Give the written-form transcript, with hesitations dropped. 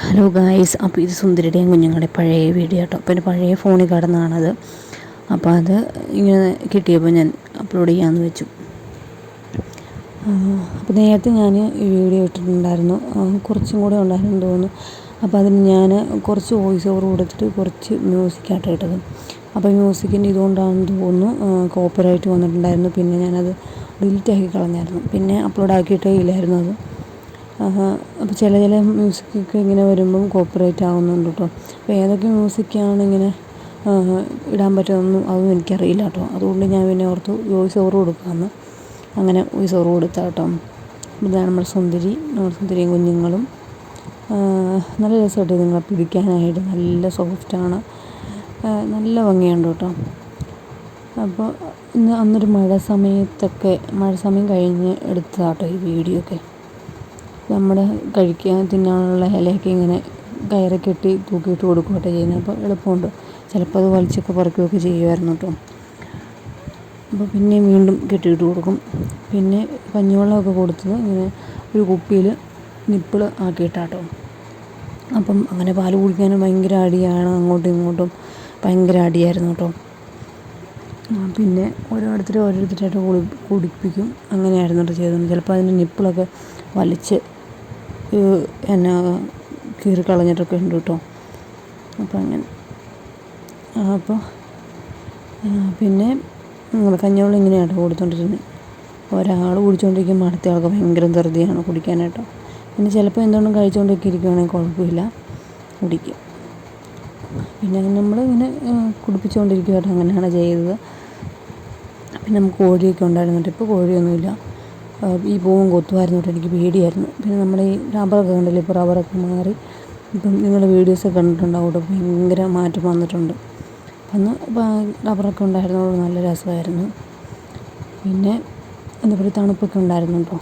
Hello guys, അപ്പോൾ ഇത് സുന്ദരിയുടെയും കുഞ്ഞുങ്ങളുടെ പഴയ വീഡിയോ കേട്ടോ. അപ്പോൾ എൻ്റെ പഴയ ഫോണിൽ കിടന്നതാണത്. അപ്പോൾ അത് ഇങ്ങനെ കിട്ടിയപ്പോൾ ഞാൻ അപ്ലോഡ് ചെയ്യാമെന്ന് വെച്ചു. അപ്പോൾ നേരത്തെ ഞാൻ ഈ വീഡിയോ ഇട്ടിട്ടുണ്ടായിരുന്നു, കുറച്ചും കൂടെ ഉണ്ടായിരുന്നു തോന്നുന്നു. അപ്പോൾ അതിന് ഞാൻ കുറച്ച് വോയിസ് ഓവർ കൊടുത്തിട്ട് കുറച്ച് മ്യൂസിക്കായിട്ട് ഇട്ടത്. അപ്പോൾ മ്യൂസിക്കിൻ്റെ ഇതുകൊണ്ടാണെന്ന് തോന്നുന്നു കോപ്പിറൈറ്റ് വന്നിട്ടുണ്ടായിരുന്നു. പിന്നെ ഞാനത് ഡിലീറ്റാക്കി കളഞ്ഞായിരുന്നു, പിന്നെ അപ്ലോഡ് ആക്കിയിട്ടേ ഇല്ലായിരുന്നു അത്. അപ്പോൾ ചില മ്യൂസിക്കൊക്കെ ഇങ്ങനെ വരുമ്പം കോപ്പിറൈറ്റ് ആവുന്നുണ്ട് കേട്ടോ. അപ്പോൾ ഏതൊക്കെ മ്യൂസിക്കാണ് ഇങ്ങനെ ഇടാൻ പറ്റുമെന്നൊന്നും അതൊന്നും എനിക്കറിയില്ല കേട്ടോ. അതുകൊണ്ട് ഞാൻ പിന്നെ ഓർത്തു വോയിസ് ഓവർ കൊടുക്കാമെന്ന്. അങ്ങനെ വോയിസ് ഓവർ കൊടുത്താൽ കേട്ടോ. ഇതാണ് നമ്മുടെ സുന്ദരിയും കുഞ്ഞുങ്ങളും. നല്ല രസമായിട്ട് നിങ്ങളെ പിടിക്കാനായിട്ട് നല്ല സോഫ്റ്റാണ്, നല്ല ഭംഗിയുണ്ട് കേട്ടോ. അപ്പോൾ അന്നൊരു മഴ സമയം കഴിഞ്ഞ് എടുത്തതാട്ടോ ഈ വീഡിയോ ഒക്കെ. നമ്മുടെ തിന്നാനുള്ള ഇലയൊക്കെ ഇങ്ങനെ കയറി കെട്ടി തൂക്കിയിട്ട് കൊടുക്കുകയൊക്കെ ചെയ്യുന്നത്. അപ്പോൾ എളുപ്പമുണ്ട്. ചിലപ്പോൾ അത് വലിച്ചൊക്കെ പറിക്കുകയൊക്കെ ചെയ്യുമായിരുന്നു കേട്ടോ. അപ്പോൾ പിന്നെ വീണ്ടും കെട്ടിയിട്ട് കൊടുക്കും. പിന്നെ കഞ്ഞിവെള്ളമൊക്കെ കൊടുത്തത് ഇങ്ങനെ ഒരു കുപ്പിയിൽ നിപ്പിൾ ആക്കിയിട്ടാട്ടോ. അപ്പം അങ്ങനെ പാല് കുടിക്കാനും ഭയങ്കര അടിയാണ്, അങ്ങോട്ടും ഇങ്ങോട്ടും ഭയങ്കര അടിയായിരുന്നു കേട്ടോ. പിന്നെ ഓരോരുത്തരായിട്ട് കുടിപ്പിക്കും. അങ്ങനെയായിരുന്നു കേട്ടോ ചെയ്തത്. ചിലപ്പോൾ അതിൻ്റെ നിപ്പിളൊക്കെ വലിച്ച് കീറിക്കളഞ്ഞിട്ടൊക്കെ ഉണ്ട് കേട്ടോ. അപ്പോൾ അങ്ങനെ അപ്പോൾ പിന്നെ കഞ്ഞിവെള്ളം ഇങ്ങനെയാട്ടോ കൊടുത്തോണ്ടിരുന്നത്. ഒരാൾ കുടിച്ചുകൊണ്ടിരിക്കുമ്പോൾ അടുത്ത ആൾക്ക് ഭയങ്കര ധൃതിയാണ് കുടിക്കാനായിട്ടോ. പിന്നെ ചിലപ്പോൾ എന്തുകൊണ്ടും കഴിച്ചുകൊണ്ടൊക്കെ ഇരിക്കുകയാണെങ്കിൽ കുഴപ്പമില്ല, കുടിക്കും. പിന്നെ നമ്മളിങ്ങനെ കുടിപ്പിച്ചുകൊണ്ടിരിക്കുമായിട്ട് അങ്ങനെയാണ് ചെയ്തത്. പിന്നെ നമുക്ക് കോഴിയൊക്കെ ഉണ്ടായിരുന്നുണ്ട്. ഇപ്പോൾ കോഴിയൊന്നുമില്ല. ഈ പൂവും കൊത്തുമായിരുന്നു കേട്ടോ. എനിക്ക് പേടിയായിരുന്നു. പിന്നെ നമ്മുടെ ഈ റബ്ബറൊക്കെ കണ്ടില്ലേ, ഇപ്പോൾ റബ്ബറൊക്കെ മാറി. ഇപ്പം നിങ്ങളുടെ വീഡിയോസൊക്കെ കണ്ടിട്ടുണ്ടാവും കേട്ടോ. ഭയങ്കര മാറ്റം വന്നിട്ടുണ്ട്. അന്ന് റബ്ബറൊക്കെ ഉണ്ടായിരുന്നതുകൊണ്ട് നല്ല രസമായിരുന്നു. പിന്നെ എന്താ പറയുക, തണുപ്പൊക്കെ ഉണ്ടായിരുന്നു കേട്ടോ.